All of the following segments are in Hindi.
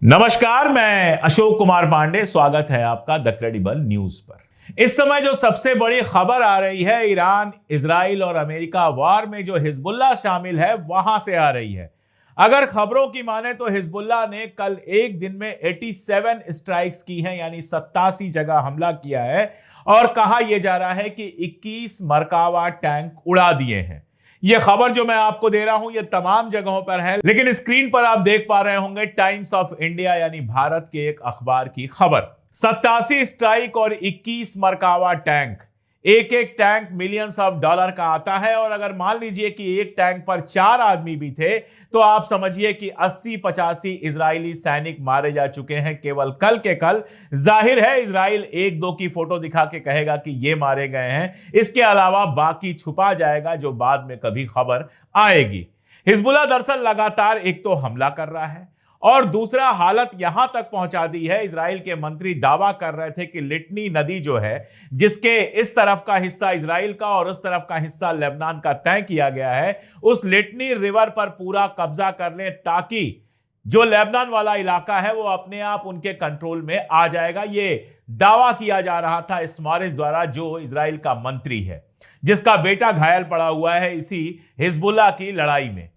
नमस्कार, मैं अशोक कुमार पांडे। स्वागत है आपका द क्रेडिबल न्यूज पर। इस समय जो सबसे बड़ी खबर आ रही है, ईरान, इजराइल और अमेरिका वार में जो हिजबुल्लाह शामिल है, वहां से आ रही है। अगर खबरों की माने तो हिजबुल्लाह ने कल एक दिन में 87 स्ट्राइक्स की हैं, यानी 87 जगह हमला किया है। और कहा यह जा रहा है कि 21 मरकावा टैंक उड़ा दिए हैं। यह खबर जो मैं आपको दे रहा हूं, यह तमाम जगहों पर है, लेकिन स्क्रीन पर आप देख पा रहे होंगे टाइम्स ऑफ इंडिया यानी भारत के एक अखबार की खबर। 87 स्ट्राइक और 21 मरकावा टैंक। एक एक टैंक मिलियंस ऑफ डॉलर का आता है। और अगर मान लीजिए कि एक टैंक पर 4 आदमी भी थे, तो आप समझिए कि 80-85 इजरायली सैनिक मारे जा चुके हैं केवल कल के कल। जाहिर है इजराइल एक दो की फोटो दिखा के कहेगा कि ये मारे गए हैं, इसके अलावा बाकी छुपा जाएगा, जो बाद में कभी खबर आएगी। हिजबुल्लाह दरअसल लगातार एक तो हमला कर रहा है और दूसरा हालत यहां तक पहुंचा दी है। इजराइल के मंत्री दावा कर रहे थे कि लिटनी नदी जो है, जिसके इस तरफ का हिस्सा इजराइल का और उस तरफ का हिस्सा लेबनान का तय किया गया है, उस लिटनी रिवर पर पूरा कब्जा कर लें, ताकि जो लेबनान वाला इलाका है वो अपने आप उनके कंट्रोल में आ जाएगा। ये दावा किया जा रहा था इस्मारिस द्वारा, जो इजराइल का मंत्री है, जिसका बेटा घायल पड़ा हुआ है इसी हिजबुल्लाह की लड़ाई में।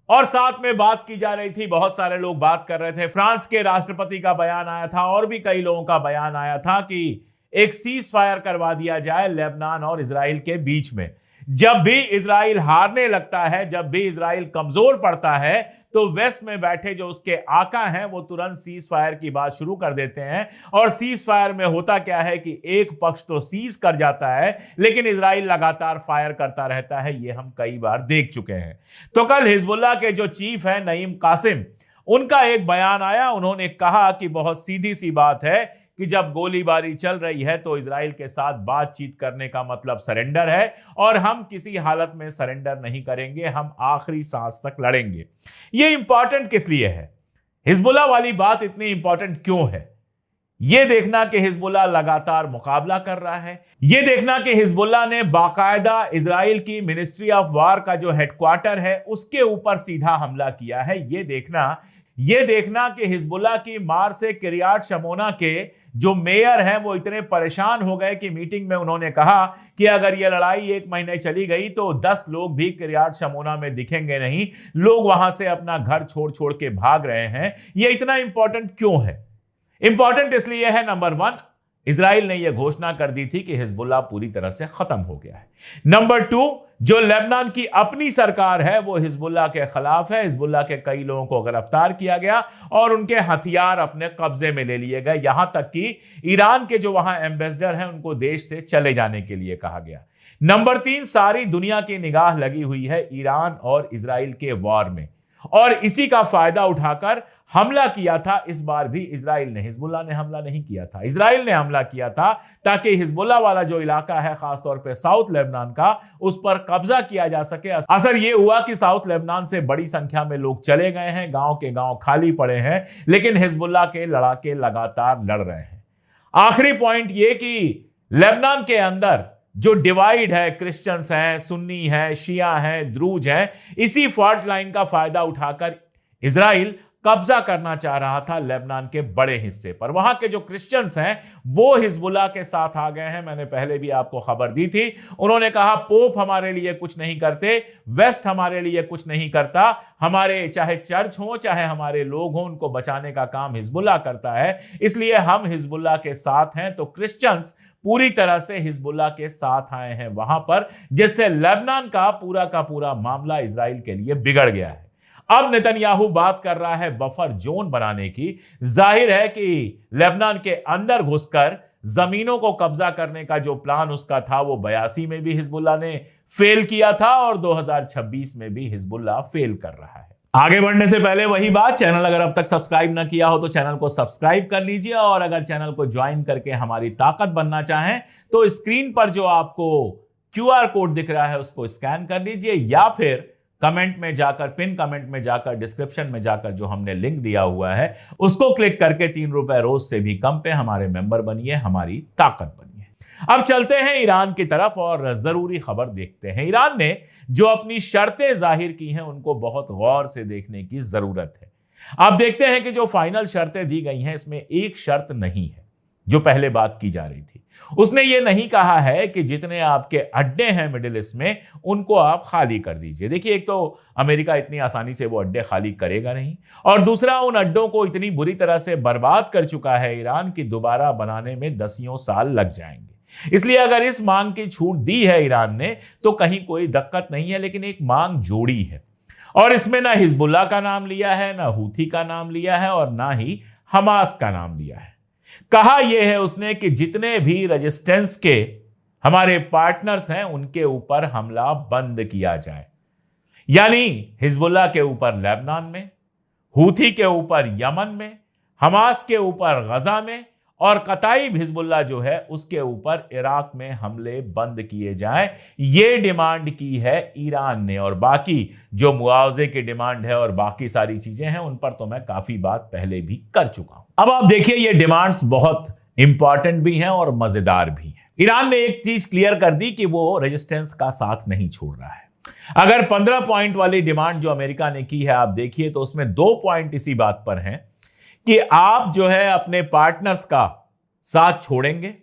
और साथ में बात की जा रही थी, बहुत सारे लोग बात कर रहे थे, फ्रांस के राष्ट्रपति का बयान आया था और भी कई लोगों का बयान आया था कि एक सीज फायर करवा दिया जाए लेबनान और इजराइल के बीच में। जब भी इजराइल हारने लगता है, जब भी इजराइल कमजोर पड़ता है, तो वेस्ट में बैठे जो उसके आका हैं वो तुरंत सीज फायर की बात शुरू कर देते हैं। और सीज फायर में होता क्या है कि एक पक्ष तो सीज कर जाता है, लेकिन इजराइल लगातार फायर करता रहता है। ये हम कई बार देख चुके हैं। तो कल हिजबुल्लाह के जो चीफ है नईम कासिम, उनका एक बयान आया। उन्होंने कहा कि बहुत सीधी सी बात है कि जब गोलीबारी चल रही है तो इजराइल के साथ बातचीत करने का मतलब सरेंडर है, और हम किसी हालत में सरेंडर नहीं करेंगे, हम आखिरी सांस तक लड़ेंगे। यह इंपॉर्टेंट किस लिए है? हिजबुल्लाह वाली बात इतनी इंपॉर्टेंट क्यों है? यह देखना कि हिजबुल्लाह लगातार मुकाबला कर रहा है, यह देखना कि हिजबुल्लाह ने बाकायदा इजराइल की मिनिस्ट्री ऑफ वार का जो हेडक्वार्टर है उसके ऊपर सीधा हमला किया है, यह देखना कि हिजबुल्लाह की मार से किरियात शमोना के जो मेयर हैं वो इतने परेशान हो गए कि मीटिंग में उन्होंने कहा कि अगर यह लड़ाई 1 महीने चली गई तो 10 लोग भी किरियात शमोना में दिखेंगे नहीं। लोग वहां से अपना घर छोड़ छोड़ के भाग रहे हैं। यह इतना इंपॉर्टेंट क्यों है? इंपॉर्टेंट इसलिए है, नंबर 1, इजराइल ने यह घोषणा कर दी थी कि हिजबुल्लाह पूरी तरह से खत्म हो गया है। नंबर 2, जो लेबनान की अपनी सरकार है वो हिजबुल्लाह के खिलाफ है। हिजबुल्लाह के कई लोगों को गिरफ्तार किया गया और उनके हथियार अपने कब्जे में ले लिए गए। यहां तक कि ईरान के जो वहां एम्बेसडर हैं उनको देश से चले जाने के लिए कहा गया। नंबर 3, सारी दुनिया की निगाह लगी हुई है ईरान और इजराइल के वॉर में, और इसी का फायदा उठाकर हमला किया था। इस बार भी इजराइल ने, हिजबुल्लाह ने हमला नहीं किया था, इजराइल ने हमला किया था, ताकि हिजबुल्लाह वाला जो इलाका है, खासतौर पे साउथ लेबनान का, उस पर कब्जा किया जा सके। असर यह हुआ कि साउथ लेबनान से बड़ी संख्या में लोग चले गए हैं, गांव के गांव खाली पड़े हैं, लेकिन हिजबुल्लाह के लड़ाके लगातार लड़ रहे हैं। आखिरी पॉइंट यह कि लेबनान के अंदर जो डिवाइड है, क्रिश्चियंस हैं, सुन्नी हैं, शिया हैं, द्रूज हैं, इसी फॉल्ट लाइन का फायदा उठाकर इजराइल कब्जा करना चाह रहा था लेबनान के बड़े हिस्से पर। वहां के जो क्रिश्चियंस हैं वो हिजबुल्लाह के साथ आ गए हैं। मैंने पहले भी आपको खबर दी थी, उन्होंने कहा पोप हमारे लिए कुछ नहीं करते, वेस्ट हमारे लिए कुछ नहीं करता, हमारे चाहे चर्च हो चाहे हमारे लोग हों, उनको बचाने का काम हिजबुल्लाह करता है, इसलिए हम हिजबुल्लाह के साथ हैं। तो क्रिश्चियंस पूरी तरह से हिजबुल्लाह के साथ आए हैं वहां पर, जिससे लेबनान का पूरा मामला इजराइल के लिए बिगड़ गया है। अब नेतन्याहू बात कर रहा है बफर जोन बनाने की। जाहिर है कि लेबनान के अंदर घुसकर जमीनों को कब्जा करने का जो प्लान उसका था, वो 82 में भी हिजबुल्लाह ने फेल किया था और 2026 में भी हिजबुल्लाह फेल कर रहा है। आगे बढ़ने से पहले वही बात, चैनल अगर अब तक सब्सक्राइब ना किया हो तो चैनल को सब्सक्राइब कर लीजिए, और अगर चैनल को ज्वाइन करके हमारी ताकत बनना चाहें तो स्क्रीन पर जो आपको QR कोड दिख रहा है उसको स्कैन कर लीजिए, या फिर कमेंट में जाकर, पिन कमेंट में जाकर, डिस्क्रिप्शन में जाकर जो हमने लिंक दिया हुआ है उसको क्लिक करके 3 रुपए रोज से भी कम पे हमारे मेंबर बनिए, हमारी ताकत बनिए। अब चलते हैं ईरान की तरफ और जरूरी खबर देखते हैं। ईरान ने जो अपनी शर्तें जाहिर की हैं उनको बहुत गौर से देखने की जरूरत है। आप देखते हैं कि जो फाइनल शर्तें दी गई हैं इसमें एक शर्त नहीं है जो पहले बात की जा रही थी। उसने ये नहीं कहा है कि जितने आपके अड्डे हैं मिडिल ईस्ट में उनको आप खाली कर दीजिए। देखिए, एक तो अमेरिका इतनी आसानी से वो अड्डे खाली करेगा नहीं, और दूसरा उन अड्डों को इतनी बुरी तरह से बर्बाद कर चुका है ईरान की दोबारा बनाने में दसियों साल लग जाएंगे। इसलिए अगर इस मांग की छूट दी है ईरान ने तो कहीं कोई दिक्कत नहीं है, लेकिन एक मांग जोड़ी है और इसमें ना हिजबुल्लाह का नाम लिया है, ना हूथी का नाम लिया है और ना ही हमास का नाम लिया है। कहा यह है उसने कि जितने भी रेजिस्टेंस के हमारे पार्टनर्स हैं उनके ऊपर हमला बंद किया जाए, यानी हिजबुल्लाह के ऊपर लेबनान में, हूथी के ऊपर यमन में, हमास के ऊपर गजा में और कताई हिजबुल्लाह जो है उसके ऊपर इराक में हमले बंद किए जाएं। ये डिमांड की है ईरान ने, और बाकी जो मुआवजे की डिमांड है और बाकी सारी चीजें हैं उन पर तो मैं काफी बात पहले भी कर चुका हूं। अब आप देखिए, ये डिमांड्स बहुत इंपॉर्टेंट भी हैं और मजेदार भी हैं। ईरान ने एक चीज क्लियर कर दी कि वो रेजिस्टेंस का साथ नहीं छोड़ रहा है। अगर 15 पॉइंट वाली डिमांड जो अमेरिका ने की है आप देखिए तो उसमें 2 पॉइंट इसी बात पर हैं कि आप जो है अपने पार्टनर्स का साथ छोड़ेंगे,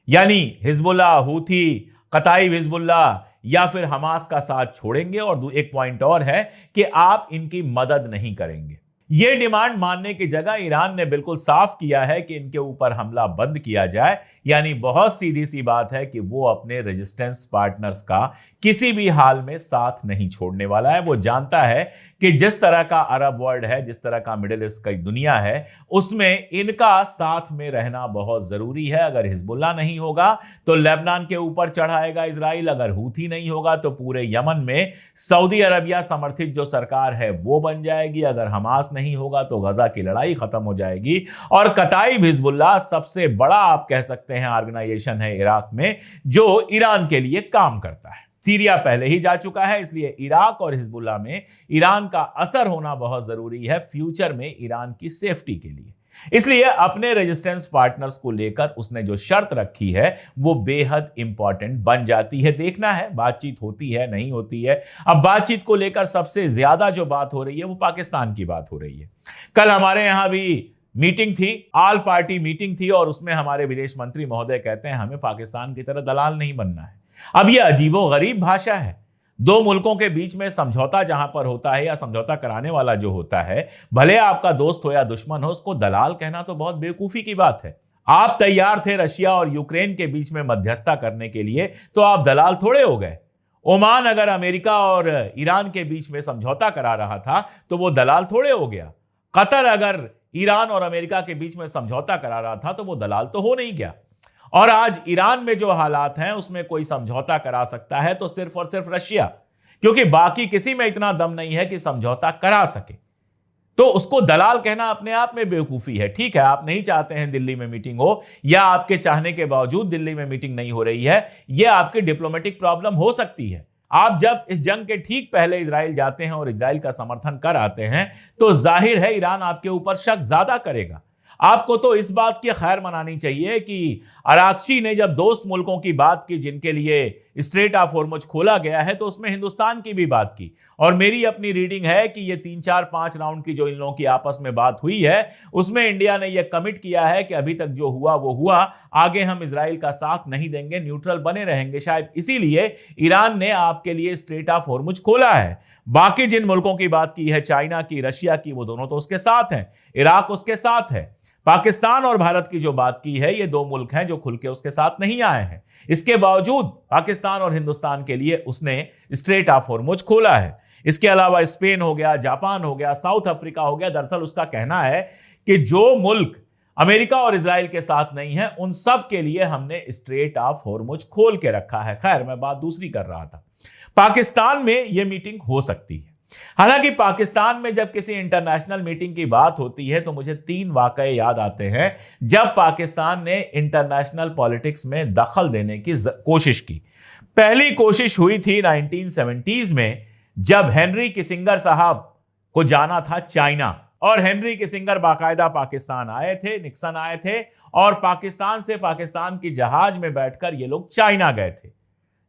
यानी हिजबुल्लाह, हूथी, कताई हिजबुल्लाह या फिर हमास का साथ छोड़ेंगे, और एक पॉइंट और है कि आप इनकी मदद नहीं करेंगे। यह डिमांड मानने की जगह ईरान ने बिल्कुल साफ किया है कि इनके ऊपर हमला बंद किया जाए, यानी बहुत सीधी सी बात है कि वो अपने रेजिस्टेंस पार्टनर्स का किसी भी हाल में साथ नहीं छोड़ने वाला है। वो जानता है कि जिस तरह का अरब वर्ल्ड है, जिस तरह का मिडिल ईस्ट की दुनिया है, उसमें इनका साथ में रहना बहुत जरूरी है। अगर हिजबुल्लाह नहीं होगा तो लेबनान के ऊपर चढ़ाएगा इजराइल, अगर हूथी नहीं होगा तो पूरे यमन में सऊदी अरबिया समर्थित जो सरकार है वो बन जाएगी, अगर हमास नहीं होगा तो गजा की लड़ाई खत्म हो जाएगी, और कताइब हिजबुल्लाह सबसे बड़ा आप कह सकते हैं ऑर्गेनाइजेशन है इराक में जो ईरान के लिए काम करता है। सीरिया पहले ही जा चुका है, इसलिए इराक और हिजबुल्लाह में ईरान का असर होना बहुत जरूरी है फ्यूचर में ईरान की सेफ्टी के लिए। इसलिए अपने रेजिस्टेंस पार्टनर्स को लेकर उसने जो शर्त रखी है वो बेहद इंपॉर्टेंट बन जाती है। देखना है बातचीत होती है नहीं होती है। अब बातचीत को लेकर सबसे ज्यादा जो बात हो रही है वो पाकिस्तान की बात हो रही है। कल हमारे यहां भी मीटिंग थी, ऑल पार्टी मीटिंग थी, और उसमें हमारे विदेश मंत्री महोदय कहते हैं हमें पाकिस्तान की तरह दलाल नहीं बनना है। अब यह अजीबोगरीब भाषा है। दो मुल्कों के बीच में समझौता जहां पर होता है या समझौता कराने वाला जो होता है, भले आपका दोस्त हो या दुश्मन हो, उसको दलाल कहना तो बहुत बेवकूफी की बात है। आप तैयार थे रशिया और यूक्रेन के बीच में मध्यस्थता करने के लिए, तो आप दलाल थोड़े हो गए। ओमान अगर अमेरिका और ईरान के बीच में समझौता करा रहा था तो वो दलाल थोड़े हो गया। कतर अगर ईरान और अमेरिका के बीच में समझौता करा रहा था तो वो दलाल तो हो नहीं गया। और आज ईरान में जो हालात हैं उसमें कोई समझौता करा सकता है तो सिर्फ और सिर्फ रशिया, क्योंकि बाकी किसी में इतना दम नहीं है कि समझौता करा सके। तो उसको दलाल कहना अपने आप में बेवकूफी है। ठीक है, आप नहीं चाहते हैं दिल्ली में मीटिंग हो, या आपके चाहने के बावजूद दिल्ली में मीटिंग नहीं हो रही है, यह आपकी डिप्लोमेटिक प्रॉब्लम हो सकती है। आप जब इस जंग के ठीक पहले इजराइल जाते हैं और इजराइल का समर्थन कर आते हैं तो जाहिर है ईरान आपके ऊपर शक ज्यादा करेगा। आपको तो इस बात की खैर मनानी चाहिए कि अराक्ची ने जब दोस्त मुल्कों की बात की जिनके लिए स्ट्रेट ऑफ हॉर्मुज खोला गया है तो उसमें हिंदुस्तान की भी बात की। और मेरी अपनी रीडिंग है कि ये 3 4 5 राउंड की जो इन लोगों की आपस में बात हुई है उसमें इंडिया ने यह कमिट किया है कि अभी तक जो हुआ वो हुआ, आगे हम इजराइल का साथ नहीं देंगे, न्यूट्रल बने रहेंगे। शायद इसीलिए ईरान ने आपके लिए स्ट्रेट ऑफ हॉर्मुज खोला है। बाकी जिन मुल्कों की बात की है, चाइना की, रशिया की, वो दोनों तो उसके साथ हैं, इराक उसके साथ है। पाकिस्तान और भारत की जो बात की है, ये 2 मुल्क हैं जो खुल के उसके साथ नहीं आए हैं। इसके बावजूद पाकिस्तान और हिंदुस्तान के लिए उसने स्ट्रेट ऑफ हॉर्मुज खोला है। इसके अलावा स्पेन हो गया, जापान हो गया, साउथ अफ्रीका हो गया। दरअसल उसका कहना है कि जो मुल्क अमेरिका और इजराइल के साथ नहीं है उन सब के लिए हमने स्ट्रेट ऑफ हॉर्मुज खोल के रखा है। खैर, मैं बात दूसरी कर रहा था। पाकिस्तान में यह मीटिंग हो सकती है। हालांकि पाकिस्तान में जब किसी इंटरनेशनल मीटिंग की बात होती है तो मुझे 3 वाकये याद आते हैं जब पाकिस्तान ने इंटरनेशनल पॉलिटिक्स में दखल देने की कोशिश की। पहली कोशिश हुई थी 1970s में, जब हेनरी किसिंगर साहब को जाना था चाइना, और हेनरी किसिंगर बाकायदा पाकिस्तान आए थे, निक्सन आए थे, और पाकिस्तान से पाकिस्तान की जहाज में बैठकर ये लोग चाइना गए थे।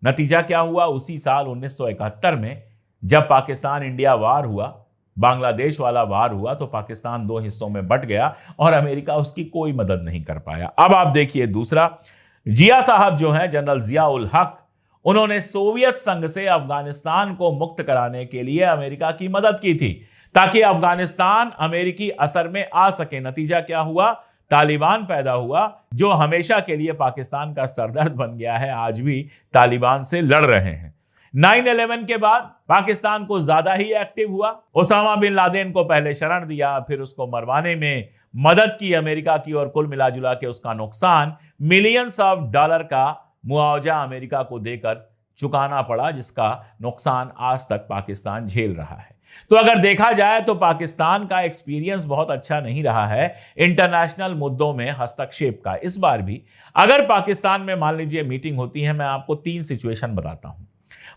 नतीजा क्या हुआ? उसी साल 1971 में जब पाकिस्तान इंडिया वार हुआ बांग्लादेश वाला वार हुआ तो पाकिस्तान दो हिस्सों में बट गया और अमेरिका उसकी कोई मदद नहीं कर पाया। अब आप देखिए दूसरा, जिया साहब जो हैं, जनरल जिया उल हक, उन्होंने सोवियत संघ से अफगानिस्तान को मुक्त कराने के लिए अमेरिका की मदद की थी ताकि अफगानिस्तान अमेरिकी असर में आ सके। नतीजा क्या हुआ? तालिबान पैदा हुआ, जो हमेशा के लिए पाकिस्तान का सरदर्द बन गया है, आज भी तालिबान से लड़ रहे हैं। 9/11 के बाद पाकिस्तान को ज्यादा ही एक्टिव हुआ। ओसामा बिन लादेन को पहले शरण दिया, फिर उसको मरवाने में मदद की अमेरिका की, और कुल मिलाजुला के उसका नुकसान मिलियंस ऑफ डॉलर का मुआवजा अमेरिका को देकर चुकाना पड़ा, जिसका नुकसान आज तक पाकिस्तान झेल रहा है। तो अगर देखा जाए तो पाकिस्तान का एक्सपीरियंस बहुत अच्छा नहीं रहा है इंटरनेशनल मुद्दों में हस्तक्षेप का। इस बार भी अगर पाकिस्तान में मान लीजिए मीटिंग होती है, मैं आपको 3 सिचुएशन बताता हूं।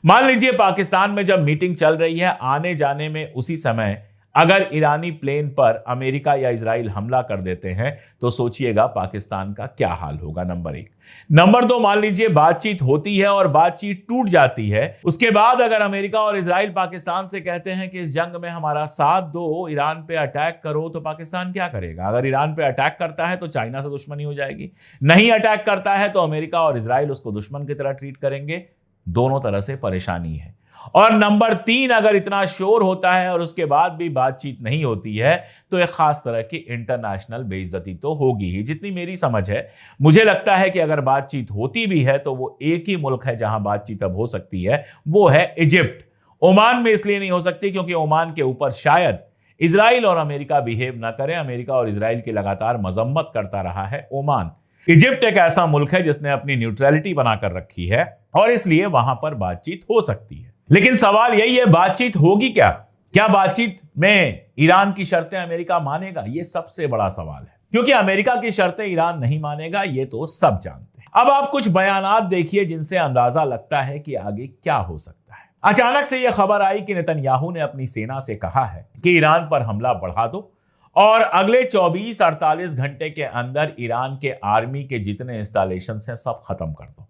मान लीजिए पाकिस्तान में जब मीटिंग चल रही है, आने जाने में उसी समय अगर ईरानी प्लेन पर अमेरिका या इजराइल हमला कर देते हैं तो सोचिएगा पाकिस्तान का क्या हाल होगा, नंबर 1। नंबर 2, मान लीजिए बातचीत होती है और बातचीत टूट जाती है, उसके बाद अगर अमेरिका और इजराइल पाकिस्तान से कहते हैं कि इस जंग में हमारा साथ दो, ईरान पे अटैक करो, तो पाकिस्तान क्या करेगा? अगर ईरान पे अटैक करता है तो चाइना से दुश्मनी हो जाएगी, नहीं अटैक करता है तो अमेरिका और इजराइल उसको दुश्मन की तरह ट्रीट करेंगे। दोनों तरह से परेशानी है। और नंबर 3, अगर इतना शोर होता है और उसके बाद भी बातचीत नहीं होती है तो एक खास तरह की इंटरनेशनल बेइज्जती तो होगी ही। जितनी मेरी समझ है, मुझे लगता है कि अगर बातचीत होती भी है तो वो एक ही मुल्क है जहां बातचीत अब हो सकती है, वो है इजिप्ट। ओमान में इसलिए नहीं हो सकती क्योंकि ओमान के ऊपर शायद इजराइल और अमेरिका बिहेव ना करें। अमेरिका और इजराइल की लगातार मजम्मत करता रहा है ओमान। इजिप्ट एक ऐसा मुल्क है जिसने अपनी न्यूट्रलिटी बनाकर रखी है और इसलिए वहां पर बातचीत हो सकती है। लेकिन सवाल यही है, बातचीत होगी क्या? क्या बातचीत में ईरान की शर्तें अमेरिका मानेगा? यह सबसे बड़ा सवाल है, क्योंकि अमेरिका की शर्तें ईरान नहीं मानेगा, ये तो सब जानते हैं। अब आप कुछ बयानात देखिए जिनसे अंदाजा लगता है कि आगे क्या हो सकता है। अचानक से यह खबर आई कि नेतन्याहू ने अपनी सेना से कहा है कि ईरान पर हमला बढ़ा दो और अगले 24-48 घंटे के अंदर ईरान के आर्मी के जितने इंस्टॉलेशन हैं सब खत्म कर दो।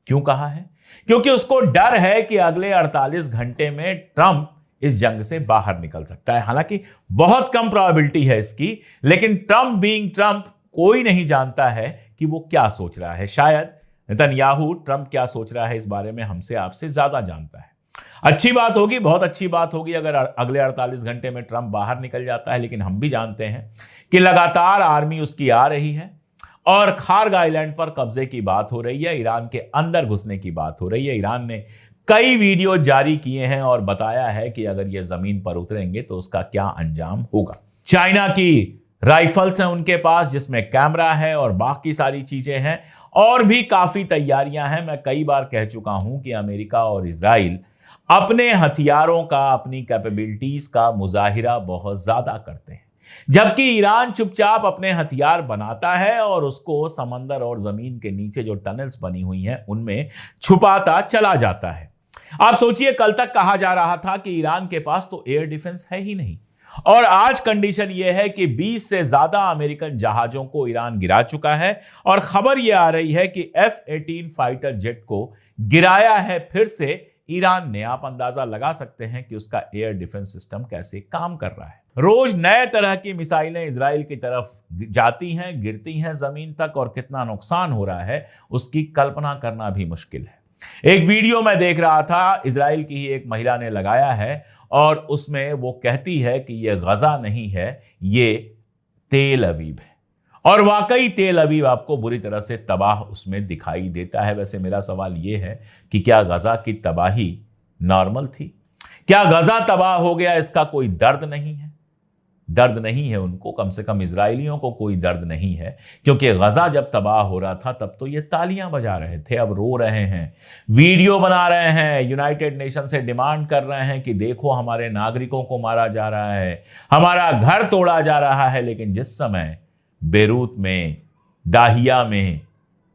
क्यों कहा है? क्योंकि उसको डर है कि अगले 48 घंटे में ट्रंप इस जंग से बाहर निकल सकता है। हालांकि बहुत कम प्रोबेबिलिटी है इसकी, लेकिन ट्रंप बीइंग ट्रंप, कोई नहीं जानता है कि वो क्या सोच रहा है। शायद नेतन्याहू ट्रंप क्या सोच रहा है इस बारे में हमसे आपसे ज्यादा जानता है। अच्छी बात होगी, बहुत अच्छी बात होगी अगर अगले 48 घंटे में ट्रंप बाहर निकल जाता है, लेकिन हम भी जानते हैं कि लगातार आर्मी उसकी आ रही है और खार्ग आइलैंड पर कब्जे की बात हो रही है, ईरान के अंदर घुसने की बात हो रही है। ईरान ने कई वीडियो जारी किए हैं और बताया है कि अगर ये जमीन पर उतरेंगे तो उसका क्या अंजाम होगा। चाइना की राइफल्स हैं उनके पास जिसमें कैमरा है और बाकी सारी चीजें हैं, और भी काफी तैयारियां हैं। मैं कई बार कह चुका हूं कि अमेरिका और इजराइल अपने हथियारों का, अपनी कैपेबिलिटीज का मुजाहिरा बहुत ज्यादा करते हैं, जबकि ईरान चुपचाप अपने हथियार बनाता है और उसको समंदर और जमीन के नीचे जो टनल्स बनी हुई हैं उनमें छुपाता चला जाता है। आप सोचिए, कल तक कहा जा रहा था कि ईरान के पास तो एयर डिफेंस है ही नहीं, और आज कंडीशन यह है कि 20 से ज्यादा अमेरिकन जहाजों को ईरान गिरा चुका है, और खबर यह आ रही है कि F-18 फाइटर जेट को गिराया है फिर से ईरान ने। आप अंदाजा लगा सकते हैं कि उसका एयर डिफेंस सिस्टम कैसे काम कर रहा है। रोज नए तरह की मिसाइलें इजराइल की तरफ जाती हैं, गिरती हैं जमीन तक, और कितना नुकसान हो रहा है उसकी कल्पना करना भी मुश्किल है। एक वीडियो मैं देख रहा था, इजराइल की ही एक महिला ने लगाया है और उसमें वो कहती है कि यह गजा नहीं है, ये तेल अवीव है। और वाकई तेल अवीव आपको बुरी तरह से तबाह उसमें दिखाई देता है। वैसे मेरा सवाल यह है कि क्या गजा की तबाही नॉर्मल थी? क्या गजा तबाह हो गया इसका कोई दर्द नहीं है? दर्द नहीं है उनको, कम से कम इजरायलियों को कोई दर्द नहीं है, क्योंकि गजा जब तबाह हो रहा था तब तो ये तालियां बजा रहे थे, अब रो रहे हैं, वीडियो बना रहे हैं, यूनाइटेड नेशन से डिमांड कर रहे हैं कि देखो हमारे नागरिकों को मारा जा रहा है, हमारा घर तोड़ा जा रहा है। लेकिन जिस समय बेरूत में, दाहिया में,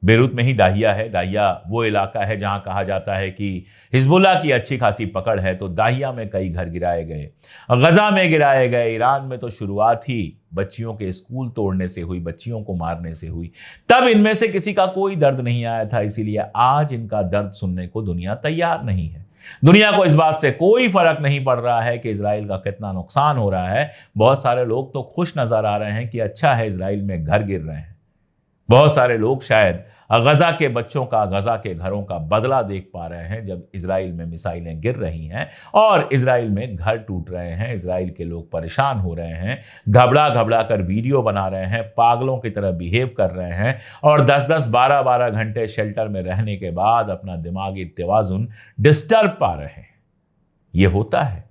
बेरूत में ही दाहिया है, दाहिया वो इलाका है जहां कहा जाता है कि हिजबुल्लाह की अच्छी खासी पकड़ है, तो दाहिया में कई घर गिराए गए, गजा में गिराए गए। ईरान में तो शुरुआत ही बच्चियों के स्कूल तोड़ने से हुई, बच्चियों को मारने से हुई। तब इनमें से किसी का कोई दर्द नहीं आया था, इसीलिए आज इनका दर्द सुनने को दुनिया तैयार नहीं है। दुनिया को इस बात से कोई फर्क नहीं पड़ रहा है कि इजराइल का कितना नुकसान हो रहा है। बहुत सारे लोग तो खुश नजर आ रहे हैं कि अच्छा है इजराइल में घर गिर रहे हैं। बहुत सारे लोग शायद गजा के बच्चों का, गजा के घरों का बदला देख पा रहे हैं जब इजराइल में मिसाइलें गिर रही हैं और इजराइल में घर टूट रहे हैं। इजराइल के लोग परेशान हो रहे हैं, घबरा घबरा कर वीडियो बना रहे हैं, पागलों की तरह बिहेव कर रहे हैं और 10-10, 12-12 घंटे शेल्टर में रहने के बाद अपना दिमागी तवाजुन डिस्टर्ब पा रहे हैं। यह होता है।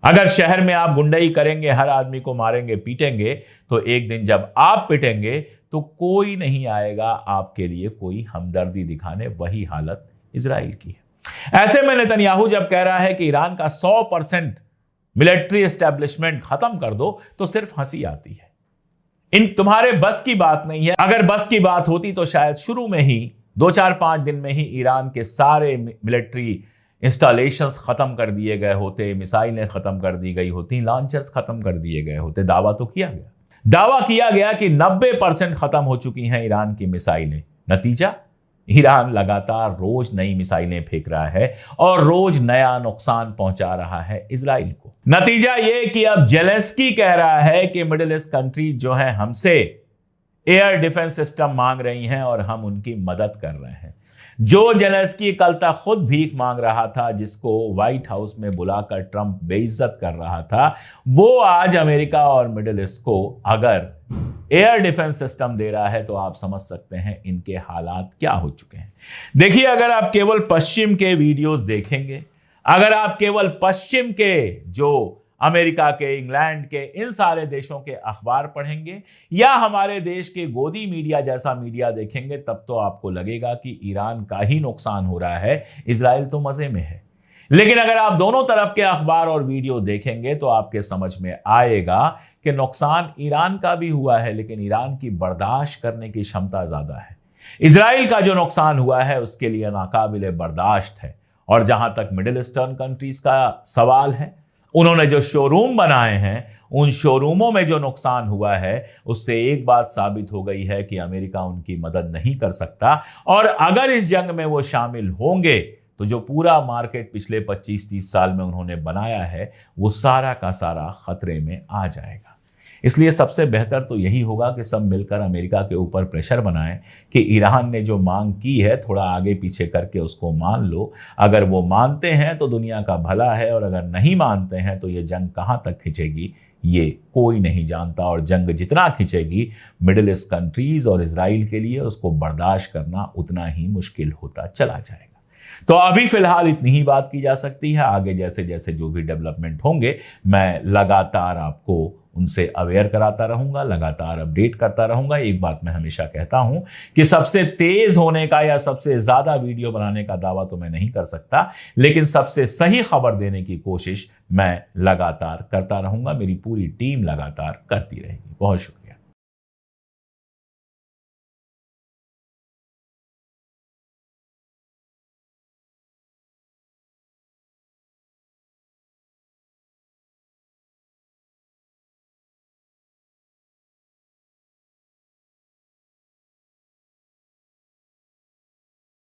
अगर शहर में आप गुंडई करेंगे, हर आदमी को मारेंगे, पीटेंगे, तो एक दिन जब आप पिटेंगे तो कोई नहीं आएगा आपके लिए कोई हमदर्दी दिखाने। वही हालत इजराइल की है। ऐसे में नेतन्याहू जब कह रहा है कि ईरान का 100% मिलिट्री एस्टेब्लिशमेंट खत्म कर दो, तो सिर्फ हंसी आती है। इन तुम्हारे बस की बात नहीं है। अगर बस की बात होती तो शायद शुरू में ही 2-4-5 दिन में ही ईरान के सारे मिलिट्री इंस्टॉलेशंस खत्म कर दिए गए होते, मिसाइलें खत्म कर दी गई होती, लॉन्चर्स खत्म कर दिए गए होते। दावा तो किया गया, दावा किया गया कि 90% खत्म हो चुकी हैं ईरान की मिसाइलें। नतीजा, ईरान लगातार रोज नई मिसाइलें फेंक रहा है और रोज नया नुकसान पहुंचा रहा है इजराइल को। नतीजा यह कि अब जेलेंस्की कह रहा है कि मिडिल ईस्ट कंट्री जो है हमसे एयर डिफेंस सिस्टम मांग रही हैं और हम उनकी मदद कर रहे हैं। जो जेलेंस्की कल तक खुद भीख मांग रहा था, जिसको व्हाइट हाउस में बुलाकर ट्रंप बेइज्जत कर रहा था, वो आज अमेरिका और मिडिल ईस्ट को अगर एयर डिफेंस सिस्टम दे रहा है तो आप समझ सकते हैं इनके हालात क्या हो चुके हैं। देखिए, अगर आप केवल पश्चिम के वीडियोस देखेंगे, अगर आप केवल पश्चिम के, जो अमेरिका के, इंग्लैंड के, इन सारे देशों के अखबार पढ़ेंगे या हमारे देश के गोदी मीडिया जैसा मीडिया देखेंगे, तब तो आपको लगेगा कि ईरान का ही नुकसान हो रहा है, इजराइल तो मजे में है। लेकिन अगर आप दोनों तरफ के अखबार और वीडियो देखेंगे तो आपके समझ में आएगा कि नुकसान ईरान का भी हुआ है, लेकिन ईरान की बर्दाश्त करने की क्षमता ज्यादा है। इजराइल का जो नुकसान हुआ है उसके लिए नाकाबिले बर्दाश्त है। और जहां तक मिडिल ईस्टर्न कंट्रीज का सवाल है, उन्होंने जो शोरूम बनाए हैं, उन शोरूमों में जो नुकसान हुआ है उससे एक बात साबित हो गई है कि अमेरिका उनकी मदद नहीं कर सकता। और अगर इस जंग में वो शामिल होंगे तो जो पूरा मार्केट पिछले 25-30 साल में उन्होंने बनाया है, वो सारा का सारा खतरे में आ जाएगा। इसलिए सबसे बेहतर तो यही होगा कि सब मिलकर अमेरिका के ऊपर प्रेशर बनाएं कि ईरान ने जो मांग की है थोड़ा आगे पीछे करके उसको मान लो। अगर वो मानते हैं तो दुनिया का भला है, और अगर नहीं मानते हैं तो ये जंग कहां तक खिंचेगी ये कोई नहीं जानता। और जंग जितना खिंचेगी मिडिल ईस्ट कंट्रीज और इजराइल के लिए, उसको बर्दाश्त करना उतना ही मुश्किल होता चला जाएगा। तो अभी फिलहाल इतनी ही बात की जा सकती है। आगे जैसे जैसे जो भी डेवलपमेंट होंगे मैं लगातार आपको उनसे अवेयर कराता रहूंगा, लगातार अपडेट करता रहूंगा। एक बात मैं हमेशा कहता हूं कि सबसे तेज होने का या सबसे ज्यादा वीडियो बनाने का दावा तो मैं नहीं कर सकता, लेकिन सबसे सही खबर देने की कोशिश मैं लगातार करता रहूंगा। मेरी पूरी टीम लगातार करती रहेगी। बहुत शुक्रिया।